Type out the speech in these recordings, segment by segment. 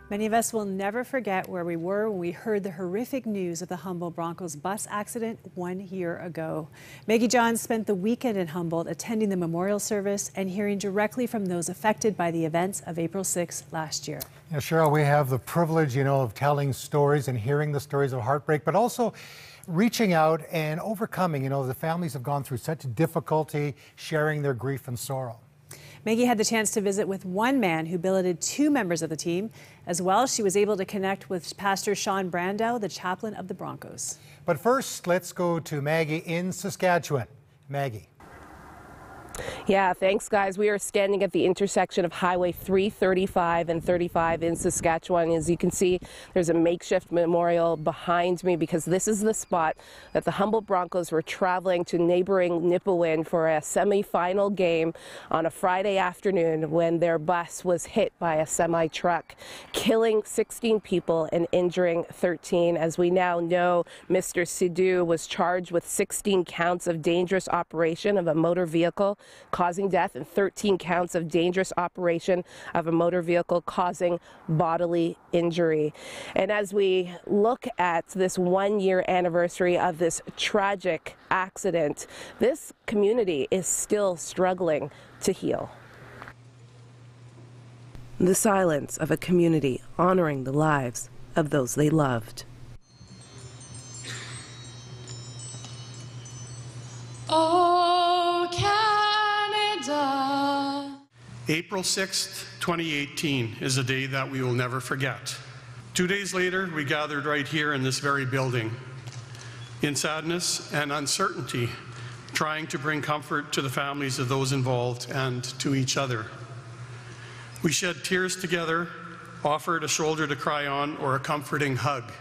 Many of us will never forget where we were when we heard the horrific news of the Humboldt Broncos bus accident 1 year ago. Maggie Johns spent the weekend in Humboldt attending the memorial service and hearing directly from those affected by the events of April 6 last year. Yeah, Cheryl, we have the privilege, of telling stories and hearing the stories of heartbreak, but also reaching out and overcoming. The families have gone through such difficulty sharing their grief and sorrow. Maggie had the chance to visit with one man who billeted 2 members of the team. As well, she was able to connect with Pastor Sean Brandow, the chaplain of the Broncos. But first, let's go to Maggie in Saskatchewan. Maggie. Yeah, thanks, guys. We are standing at the intersection of Highway 335 and 35 in Saskatchewan. As you can see, there's a makeshift memorial behind me because this is the spot that the Humboldt Broncos were traveling to neighboring Nipawin for a semi-final game on a Friday afternoon when their bus was hit by a semi-truck, killing 16 people and injuring 13. As we now know, Mr. Sidhu was charged with 16 counts of dangerous operation of a motor vehicle causing death and 13 counts of dangerous operation of a motor vehicle causing bodily injury. And as we look at this 1-year anniversary of this tragic accident, this community is still struggling to heal. The silence of a community honoring the lives of those they loved. Oh, Canada. April 6th, 2018 is a day that we will never forget. 2 days later, we gathered right here in this very building, in sadness and uncertainty, trying to bring comfort to the families of those involved and to each other. We shed tears together, offered a shoulder to cry on or a comforting hug.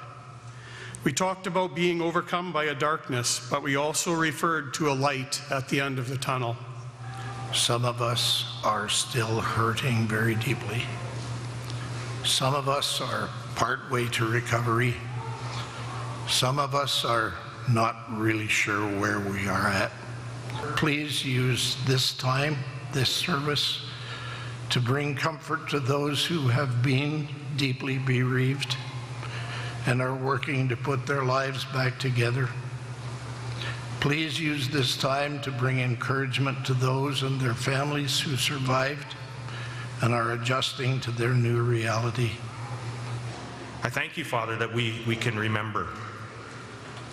We talked about being overcome by a darkness, but we also referred to a light at the end of the tunnel. Some of us are still hurting very deeply. Some of us are partway to recovery. Some of us are not really sure where we are at. Please use this time, this service, to bring comfort to those who have been deeply bereaved and are working to put their lives back together. Please use this time to bring encouragement to those and their families who survived and are adjusting to their new reality. I thank you, Father, that we can remember.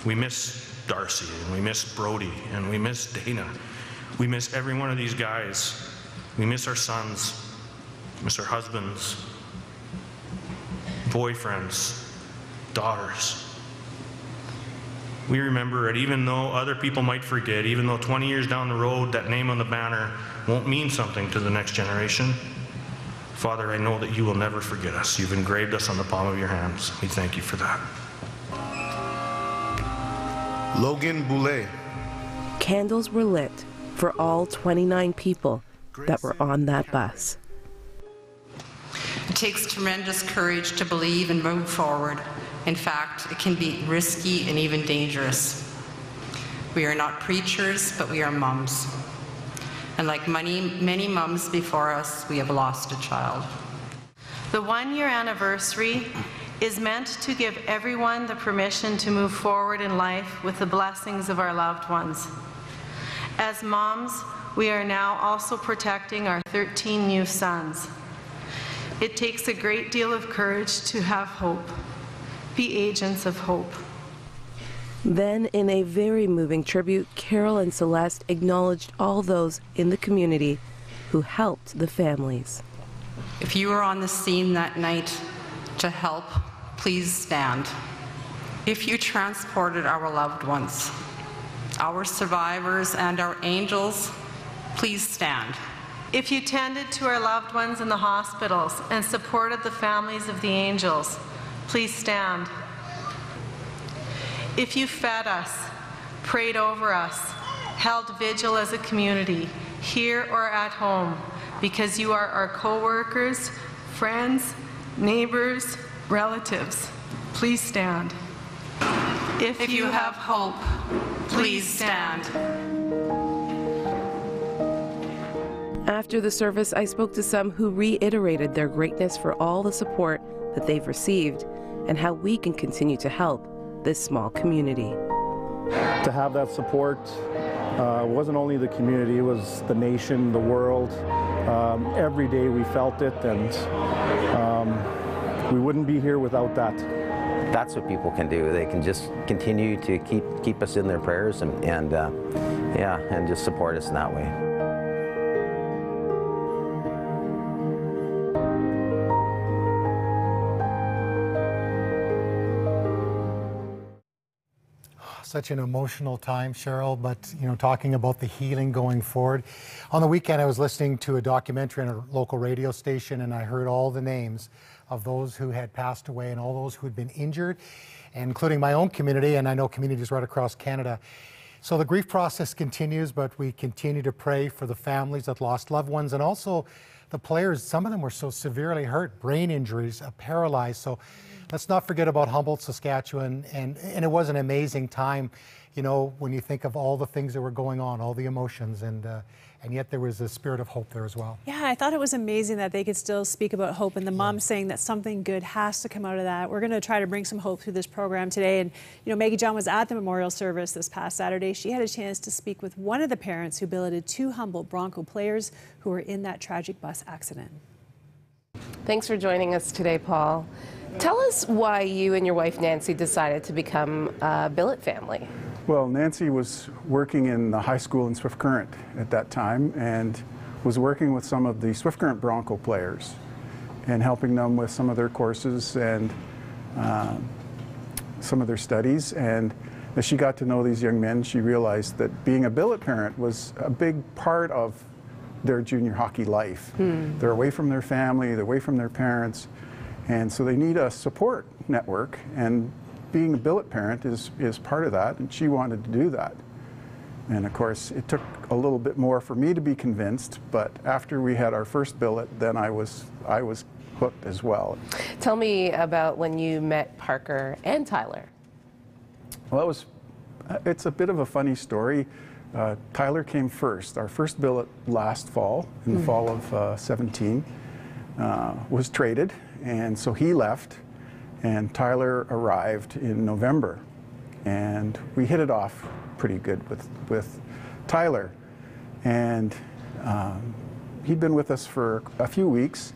We miss Darcy, and we miss Brody, and we miss Dana. We miss every one of these guys. We miss our sons, miss our husbands, boyfriends, daughters. We remember it, even though other people might forget, even though 20 years down the road, that name on the banner won't mean something to the next generation. Father, I know that you will never forget us. You've engraved us on the palm of your hands. We thank you for that. Logan Boulay. Candles were lit for all 29 people that were on that bus. It takes tremendous courage to believe and move forward. In fact, it can be risky and even dangerous. We are not preachers, but we are mums. And like many mums before us, we have lost a child. The 1-year anniversary is meant to give everyone the permission to move forward in life with the blessings of our loved ones. As moms, we are now also protecting our 13 new sons. It takes a great deal of courage to have hope. Be agents of hope. Then, in a very moving tribute, Carol and Celeste acknowledged all those in the community who helped the families. If you were on the scene that night to help, please stand. If you transported our loved ones, our survivors and our angels, please stand. If you tended to our loved ones in the hospitals and supported the families of the angels, please stand. If you fed us, prayed over us, held vigil as a community, here or at home, because you are our co-workers, friends, neighbors, relatives, please stand. If you have hope, please stand. After the service, I spoke to some who reiterated their greatness for all the support that they've received and how we can continue to help this small community. To have that support wasn't only the community, it was the nation, the world. Every day we felt it, and we wouldn't be here without that. That's what people can do. They can just continue to keep us in their prayers and just support us in that way. Such an emotional time, Cheryl, but talking about the healing going forward. On the weekend, I was listening to a documentary on a local radio station, and I heard all the names of those who had passed away and all those who had been injured, including my own community, and I know communities right across Canada. So the grief process continues, but we continue to pray for the families that lost loved ones, and also the players. Some of them were so severely hurt, brain injuries, paralyzed. So let's not forget about Humboldt, Saskatchewan, and it was an amazing time, when you think of all the things that were going on, all the emotions, and yet there was a spirit of hope there as well. Yeah, I thought it was amazing that they could still speak about hope, and the mom saying that something good has to come out of that. We're going to try to bring some hope through this program today. And Maggie John was at the memorial service this past Saturday. She had a chance to speak with one of the parents who billeted 2 Humboldt Bronco players who were in that tragic bus accident. Thanks for joining us today, Paul. Tell us why you and your wife Nancy decided to become a billet family. Well, Nancy was working in the high school in Swift Current at that time and was working with some of the Swift Current Bronco players and helping them with some of their courses and some of their studies. And as she got to know these young men, she realized that being a billet parent was a big part of their junior hockey life. They're away from their family, they're away from their parents, and so they need a support network, and being a billet parent is part of that, and she wanted to do that. And of course, it took a little bit more for me to be convinced, but after we had our first billet, then I was hooked as well. Tell me about when you met Parker and Tyler. Well, it's a bit of a funny story. Tyler came first. Our first billet last fall, in the fall of 17, was traded, and so he left, and Tyler arrived in November. And we hit it off pretty good with Tyler. And he'd been with us for a few weeks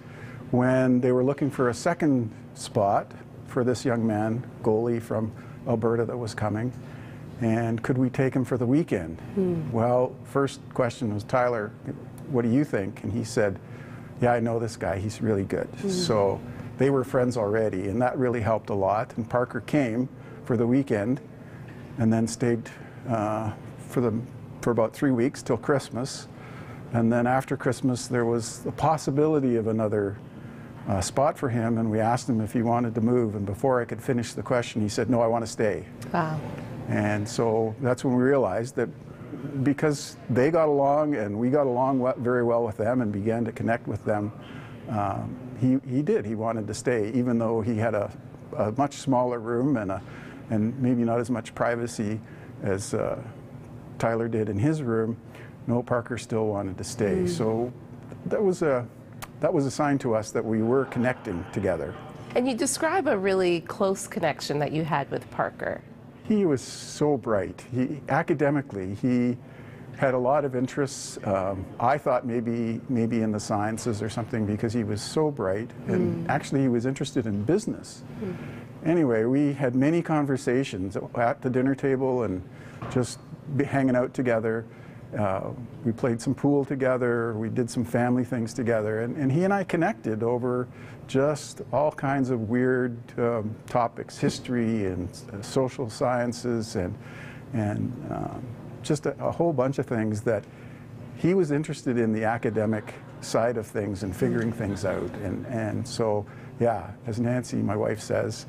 when they were looking for a second spot for this young man, goalie from Alberta that was coming. And could we take him for the weekend? Well, first question was, Tyler, what do you think? And he said, yeah, I know this guy, he's really good. So they were friends already, and that really helped a lot. And Parker came for the weekend and then stayed for about 3 weeks till Christmas. And then after Christmas, there was the possibility of another spot for him, and we asked him if he wanted to move. And before I could finish the question, he said, no, I want to stay. Wow. And so that's when we realized that because they got along and we got along very well with them and began to connect with them, he wanted to stay, even though he had a much smaller room and maybe not as much privacy as Tyler did in his room. No, Parker still wanted to stay. So that was a sign to us that we were connecting together. And you describe a really close connection that you had with Parker. He was so bright. Academically, he had a lot of interests. I thought maybe in the sciences or something, because he was so bright, and actually he was interested in business. Anyway, we had many conversations at the dinner table and just hanging out together. We played some pool together, we did some family things together, and he and I connected over just all kinds of weird topics, history and social sciences and just a whole bunch of things that he was interested in, the academic side of things and figuring things out. And so, yeah, as Nancy, my wife, says,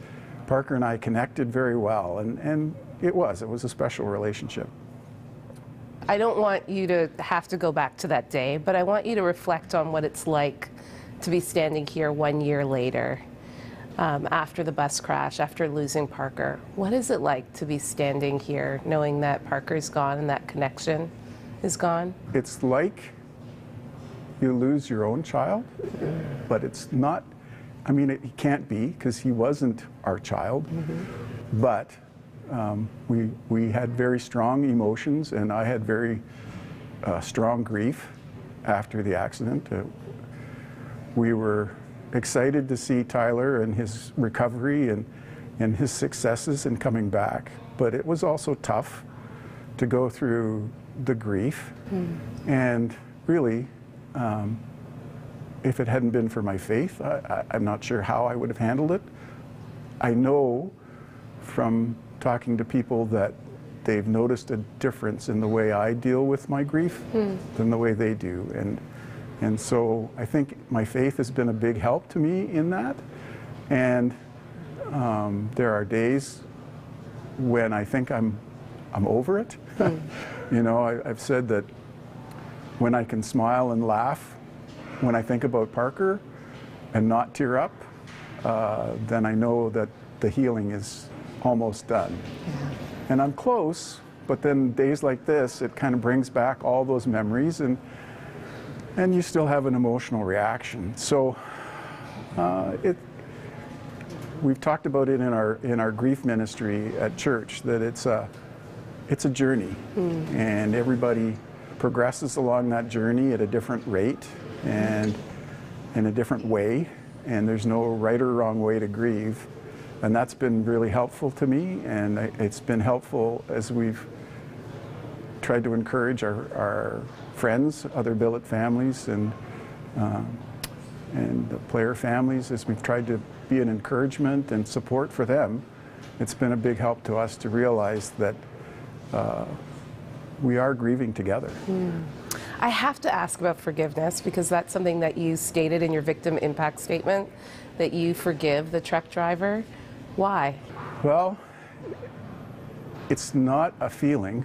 Parker and I connected very well, and it was a special relationship. I don't want you to have to go back to that day, but I want you to reflect on what it's like to be standing here 1 year later, after the bus crash, after losing Parker. What is it like to be standing here knowing that Parker's gone and that connection is gone? It's like you lose your own child, but it's not I mean, he can't be because he wasn't our child, but we had very strong emotions, and I had very strong grief after the accident. We were excited to see Tyler and his recovery and his successes in coming back, but it was also tough to go through the grief. And really, if it hadn't been for my faith, I'm not sure how I would have handled it. I know from talking to people that they've noticed a difference in the way I deal with my grief than the way they do. And so I think my faith has been a big help to me in that. And there are days when I think I'm over it. You know, I've said that when I can smile and laugh when I think about Parker and not tear up, then I know that the healing is almost done. And I'm close, but then days like this, it kind of brings back all those memories, and you still have an emotional reaction. So we've talked about it in our grief ministry at church, that it's a journey, and everybody progresses along that journey at a different rate and in a different way, and there's no right or wrong way to grieve. And that's been really helpful to me, and it's been helpful as we've tried to encourage our friends, other billet families, and the player families, as we've tried to be an encouragement and support for them. It's been a big help to us to realize that we are grieving together. I have to ask about forgiveness, because that's something that you stated in your victim impact statement, that you forgive the truck driver. Why? Well, it's not a feeling.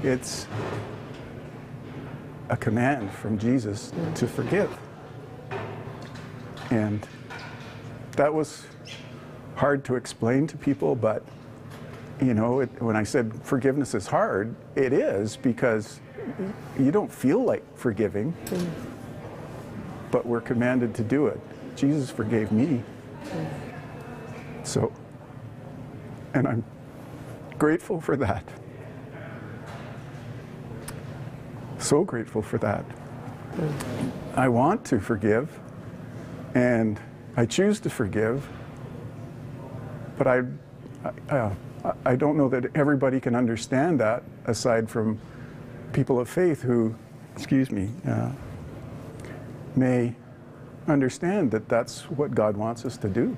It's a command from Jesus to forgive. And that was hard to explain to people, but you know, when I said forgiveness is hard, it is, because you don't feel like forgiving, but we're commanded to do it. Jesus forgave me. So, and I'm grateful for that. So grateful for that. I want to forgive, and I choose to forgive, but I don't know that everybody can understand that, aside from people of faith who, may understand that that's what God wants us to do.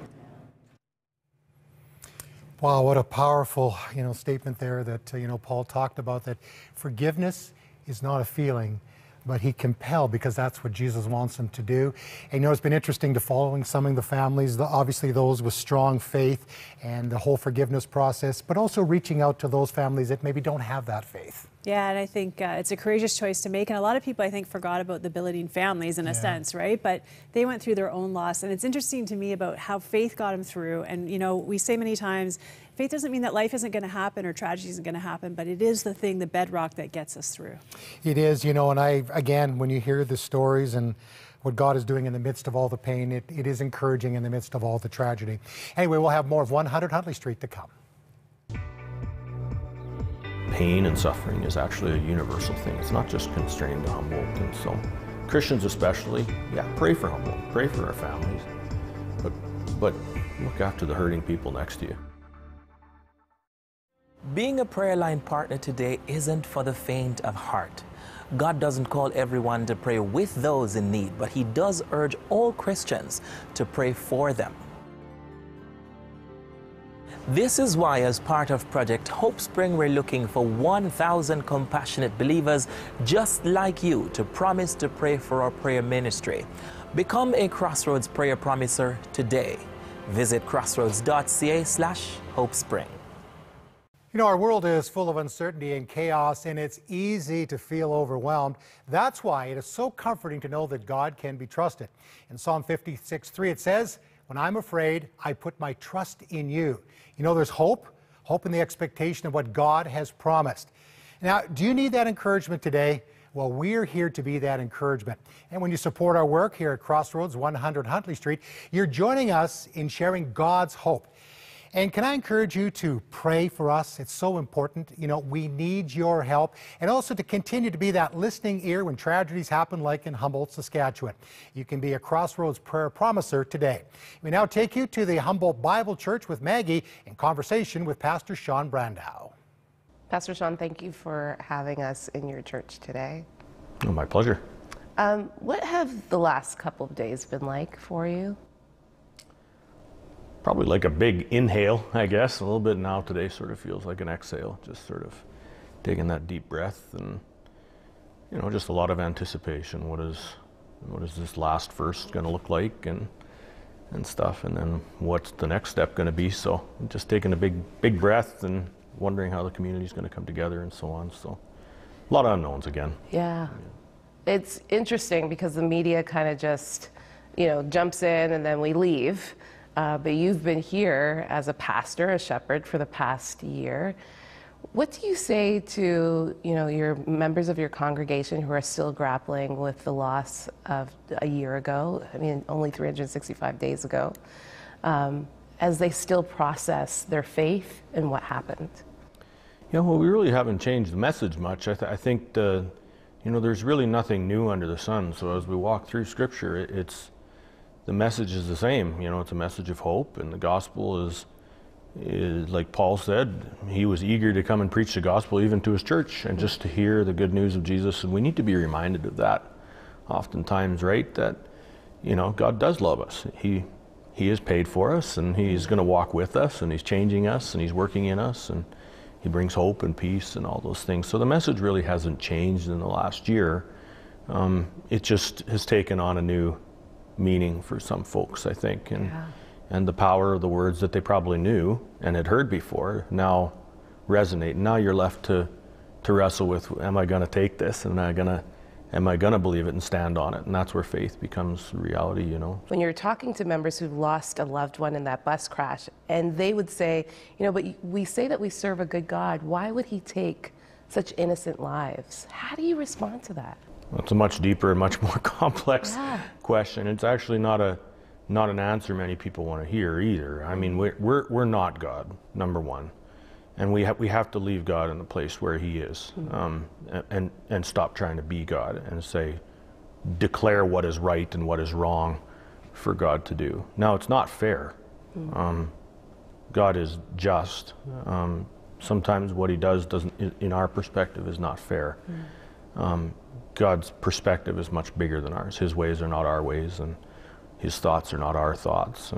Wow, what a powerful, statement there that, Paul talked about, that forgiveness is not a feeling, but he compelled, because that's what Jesus wants him to do. And it's been interesting to following some of the families, obviously those with strong faith and the whole forgiveness process, but also reaching out to those families that maybe don't have that faith. Yeah, and I think it's a courageous choice to make. And a lot of people, I think, forgot about the billeting families in a sense, right? But they went through their own loss. And it's interesting to me about how faith got them through. And, we say many times, faith doesn't mean that life isn't going to happen or tragedy isn't going to happen, but it is the thing, the bedrock that gets us through. It is, and again, when you hear the stories and what God is doing in the midst of all the pain, it is encouraging in the midst of all the tragedy. Anyway, we'll have more of 100 Huntley Street to come. Pain and suffering is actually a universal thing. It's not just constrained to Humboldt. And so Christians especially, pray for Humboldt, pray for our families, but look after the hurting people next to you. Being a prayer line partner today isn't for the faint of heart. God doesn't call everyone to pray with those in need, but he does urge all Christians to pray for them. This is why, as part of Project Hope Spring, we're looking for 1,000 compassionate believers just like you to promise to pray for our prayer ministry. Become a Crossroads Prayer Promiser today. Visit crossroads.ca/hopespring. Our world is full of uncertainty and chaos, and it's easy to feel overwhelmed. That's why it is so comforting to know that God can be trusted. In Psalm 56:3, it says, "When I'm afraid, I put my trust in you." There's hope in the expectation of what God has promised. Now, do you need that encouragement today? Well, we're here to be that encouragement. And when you support our work here at Crossroads 100 Huntley Street, you're joining us in sharing God's hope. And can I encourage you to pray for us? It's so important. You know, we need your help. And also to continue to be that listening ear when tragedies happen like in Humboldt, Saskatchewan. You can be a Crossroads prayer promiser today. We now take you to the Humboldt Bible Church with Maggie in conversation with Pastor Sean Brandow. Pastor Sean, thank you for having us in your church today. Oh, my pleasure. What have the last couple of days been like for you? Probably like a big inhale, I guess. A little bit now today sort of feels like an exhale, just sort of taking that deep breath and, you know, just a lot of anticipation. What is this last verse going to look like and stuff, and then what's the next step going to be? So just taking a big breath and wondering how the community is going to come together and so on. So a lot of unknowns again. Yeah. It's interesting because the media kind of just, you know, jumps in and then we leave. But you've been here as a pastor, a shepherd for the past year. What do you say to, you know, your members of your congregation who are still grappling with the loss of a year ago, I mean, only 365 days ago, as they still process their faith and what happened? Yeah, well, we really haven't changed the message much. I think you know, there's really nothing new under the sun. So as we walk through Scripture, the message is the same. You know, it's a message of hope, and the gospel is like Paul said, he was eager to come and preach the gospel even to his church and just to hear the good news of Jesus. And we need to be reminded of that oftentimes, right? That, you know, God does love us. He has paid for us, and he's going to walk with us, and he's changing us, and he's working in us, and he brings hope and peace and all those things. So the message really hasn't changed in the last year. It just has taken on a new meaning for some folks, I think, and the power of the words that they probably knew and had heard before now resonate. Now you're left to wrestle with, am I going to take this, and am I going to believe it and stand on it? And that's where faith becomes reality, you know. When you're talking to members who've lost a loved one in that bus crash, and they would say, you know, but we say that we serve a good God. Why would he take such innocent lives? How do you respond to that? It's a much deeper and much more complex question. It's actually not an answer many people want to hear either. I mean, we're not God, number one, and we have to leave God in the place where he is, and stop trying to be God and say, declare what is right and what is wrong for God to do. Now, it's not fair. God is just. Sometimes what he does in our perspective, is not fair. God's perspective is much bigger than ours. His ways are not our ways, and his thoughts are not our thoughts,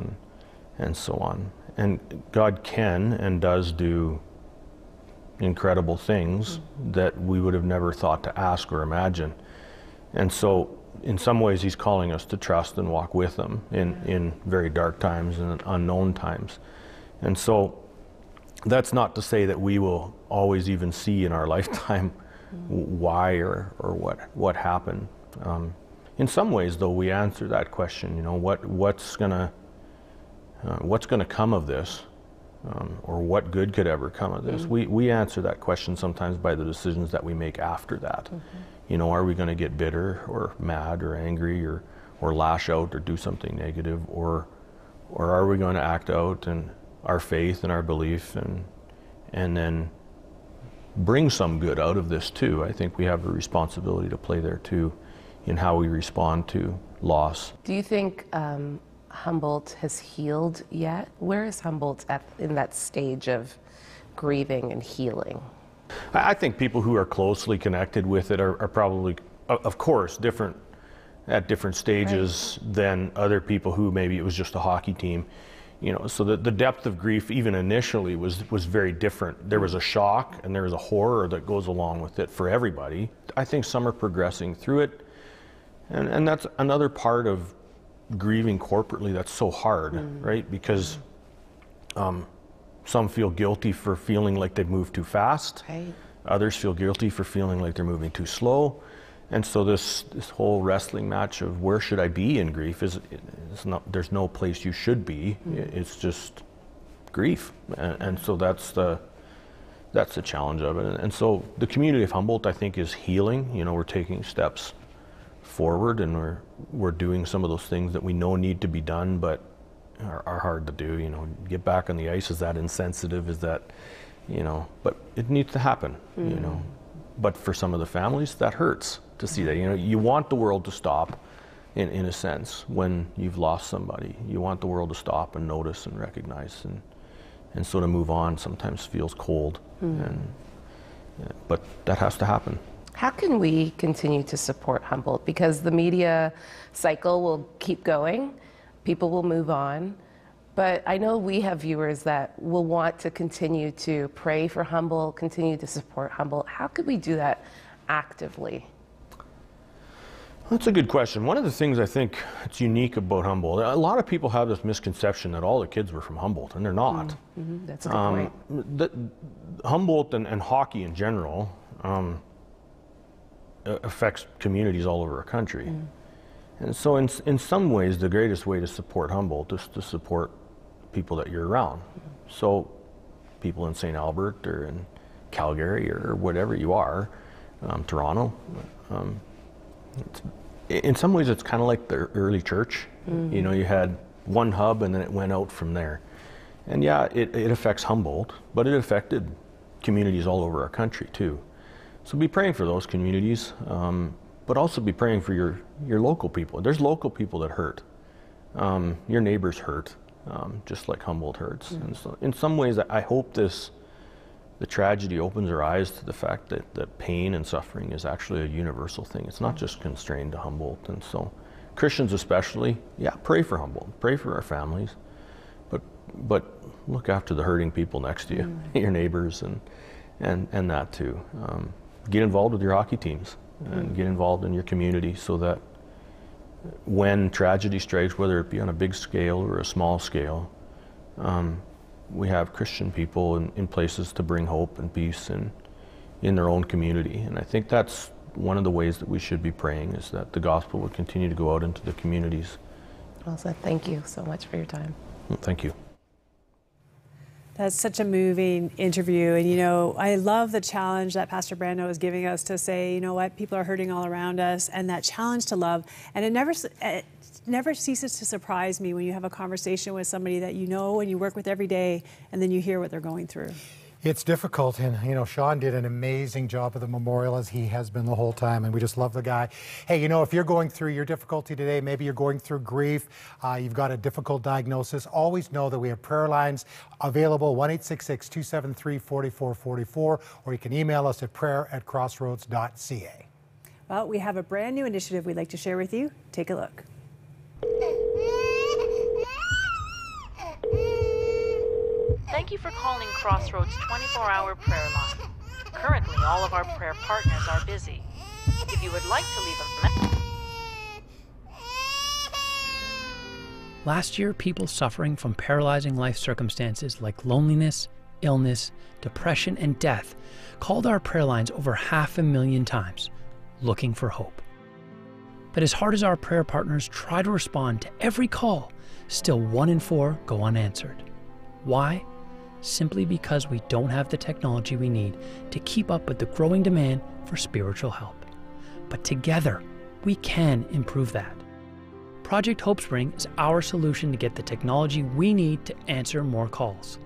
and so on. And God can and does do incredible things that we would have never thought to ask or imagine. And so in some ways he's calling us to trust and walk with him in very dark times and unknown times. And so that's not to say that we will always even see in our lifetime why or what happened. In some ways, though, we answer that question. You know, what's gonna come of this, or what good could ever come of this? We answer that question sometimes by the decisions that we make after that. You know, are we going to get bitter or mad or angry or lash out or do something negative, or are we going to act out in our faith and our belief and then bring some good out of this too? I think we have a responsibility to play there too in how we respond to loss. Do you think Humboldt has healed yet? Where is Humboldt in that stage of grieving and healing? I think people who are closely connected with it are probably, of course, at different stages than other people who maybe it was just a hockey team. You know, so the depth of grief, even initially, was very different. There was a shock and there was a horror that goes along with it for everybody. I think some are progressing through it, and that's another part of grieving corporately that's so hard, right? Because some feel guilty for feeling like they've moved too fast. Others feel guilty for feeling like they're moving too slow. And so this whole wrestling match of where should I be in grief is not, there's no place you should be. It's just grief. And so that's that's the challenge of it. And so the community of Humboldt, I think, is healing. You know, we're taking steps forward, and we're doing some of those things that we know need to be done, but are hard to do. You know, get back on the ice, is that insensitive? Is that, you know, but it needs to happen, you know. But for some of the families, that hurts to see that. You know, you want the world to stop, in a sense, when you've lost somebody. You want the world to stop and notice and recognize, and so to move on sometimes feels cold, but that has to happen. How can we continue to support Humboldt? Because the media cycle will keep going, people will move on, but I know we have viewers that will want to continue to pray for Humboldt, continue to support Humboldt. How could we do that actively? That's a good question. One of the things I think it's unique about Humboldt, a lot of people have this misconception that all the kids were from Humboldt, and they're not. That's a good point. Humboldt and hockey in general affects communities all over our country. And so in some ways, the greatest way to support Humboldt is to support people that you're around. So people in St. Albert or in Calgary or whatever you are, Toronto. In some ways, it's kind of like the early church. You know, you had one hub and then it went out from there. And yeah, it affects Humboldt, but it affected communities all over our country too. So be praying for those communities, but also be praying for your local people. There's local people that hurt. Your neighbors hurt, just like Humboldt hurts. And so in some ways, I hope the tragedy opens our eyes to the fact that pain and suffering is actually a universal thing. It's not just constrained to Humboldt. And so Christians especially, yeah, pray for Humboldt, pray for our families, but look after the hurting people next to you, your neighbors, and that too. Get involved with your hockey teams and get involved in your community so that when tragedy strikes, whether it be on a big scale or a small scale, we have Christian people in places to bring hope and peace in their own community. And I think that's one of the ways that we should be praying, is that the gospel would continue to go out into the communities. Well said. Thank you so much for your time. Thank you. That's such a moving interview. And, you know, I love the challenge that Pastor Brando is giving us to say, you know what, people are hurting all around us, and that challenge to love. And it never ceases to surprise me when you have a conversation with somebody that you know and you work with every day, and then you hear what they're going through. It's difficult, and you know, Sean did an amazing job of the memorial, as he has been the whole time, and we just love the guy. Hey, you know, if you're going through your difficulty today, maybe you're going through grief, you've got a difficult diagnosis, always know that we have prayer lines available, 1-866-273-4444, or you can email us at prayer@crossroads.ca. Well, we have a brand new initiative we'd like to share with you. Take a look. Thank you for calling Crossroads 24-hour prayer line. Currently, all of our prayer partners are busy. If you would like to leave a message. Last year, people suffering from paralyzing life circumstances like loneliness, illness, depression, and death called our prayer lines over 500,000 times, looking for hope. But as hard as our prayer partners try to respond to every call, still 1 in 4 go unanswered. Why? Simply because we don't have the technology we need to keep up with the growing demand for spiritual help. But together, we can improve that. Project Hope Spring is our solution to get the technology we need to answer more calls.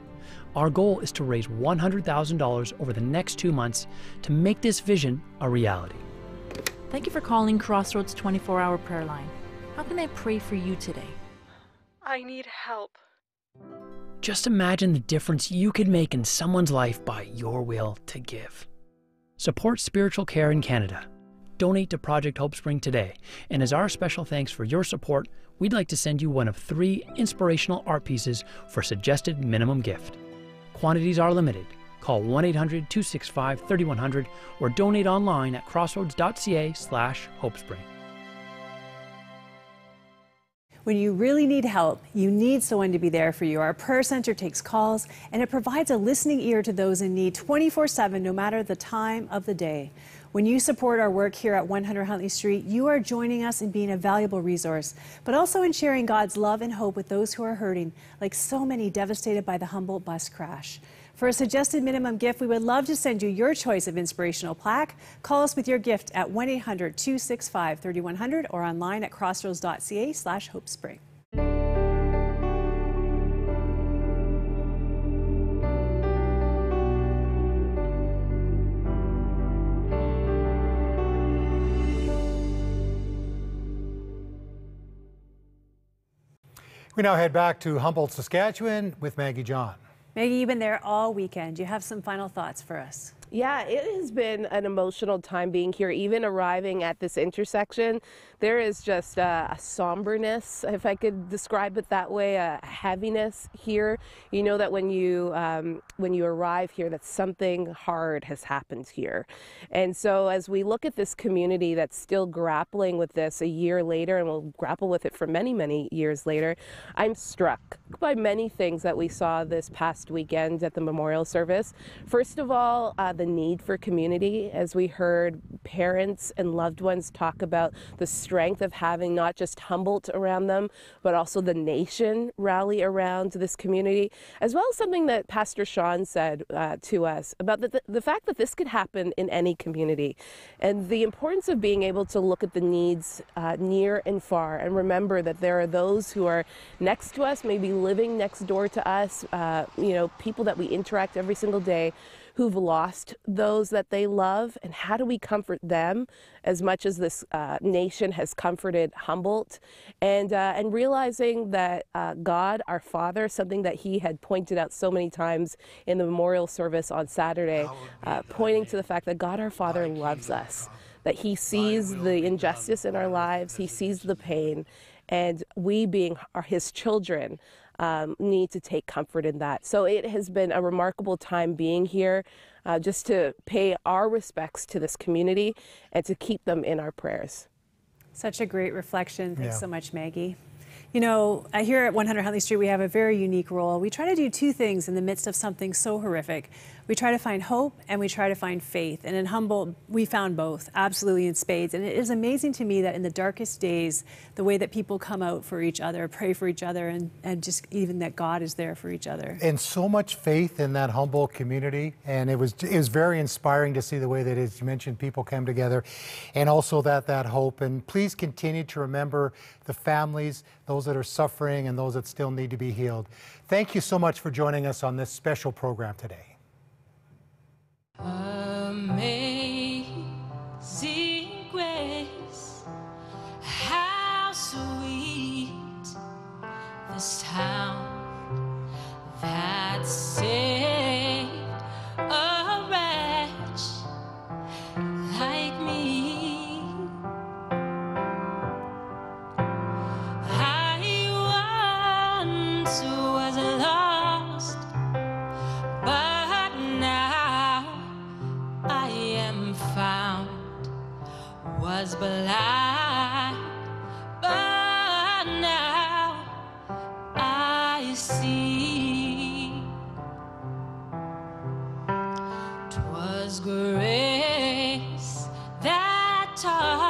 Our goal is to raise $100,000 over the next 2 months to make this vision a reality. Thank you for calling Crossroads 24-hour prayer line. How can I pray for you today? I need help. Just imagine the difference you could make in someone's life by your will to give. Support spiritual care in Canada. Donate to Project Hope Spring today. And as our special thanks for your support, we'd like to send you one of 3 inspirational art pieces for suggested minimum gift. Quantities are limited. Call 1-800-265-3100 or donate online at crossroads.ca/hopespring. When you really need help, you need someone to be there for you. Our prayer center takes calls, and it provides a listening ear to those in need 24/7, no matter the time of the day. When you support our work here at 100 Huntley Street, you are joining us in being a valuable resource, but also in sharing God's love and hope with those who are hurting, like so many devastated by the Humboldt bus crash. For a suggested minimum gift, we would love to send you your choice of inspirational plaque. Call us with your gift at 1-800-265-3100 or online at crossroads.ca/hopespring. We now head back to Humboldt, Saskatchewan with Maggie John. Maggie, you've been there all weekend. You have some final thoughts for us. Yeah, it has been an emotional time being here. Even arriving at this intersection, there is just a somberness, if I could describe it that way, a heaviness here. You know that when you arrive here, that something hard has happened here. And so as we look at this community that's still grappling with this a year later, and will grapple with it for many, many years later, I'm struck by many things that we saw this past weekend at the memorial service. First of all, the need for community, as we heard parents and loved ones talk about the strength of having not just Humboldt around them, but also the nation rally around this community, as well as something that Pastor Sean said to us about the fact that this could happen in any community, and the importance of being able to look at the needs near and far, and remember that there are those who are next to us, maybe living next door to us, you know, people that we interact every single day, who've lost those that they love, and how do we comfort them as much as this nation has comforted Humboldt, and realizing that God, our Father, something that he had pointed out so many times in the memorial service on Saturday, pointing to the fact that God, our Father, loves us, that he sees the injustice in our lives, he sees the pain, and we being his children need to take comfort in that. So it has been a remarkable time being here, just to pay our respects to this community and to keep them in our prayers. Such a great reflection. Thanks so much, Maggie. You know, here at 100 Huntley Street, we have a very unique role. We try to do two things in the midst of something so horrific. We try to find hope and we try to find faith. And in Humboldt, we found both, absolutely in spades. And it is amazing to me that in the darkest days, the way that people come out for each other, pray for each other, and just even that God is there for each other. And so much faith in that Humboldt community. And it was very inspiring to see the way that, as you mentioned, people came together, and also that hope. And please continue to remember the families, those that are suffering and those that still need to be healed. Thank you so much for joining us on this special program today. Amazing grace, how sweet the sound that saved a wretch like me. I once was lost, but now I am found, was blind, but now I see. 'Twas grace that taught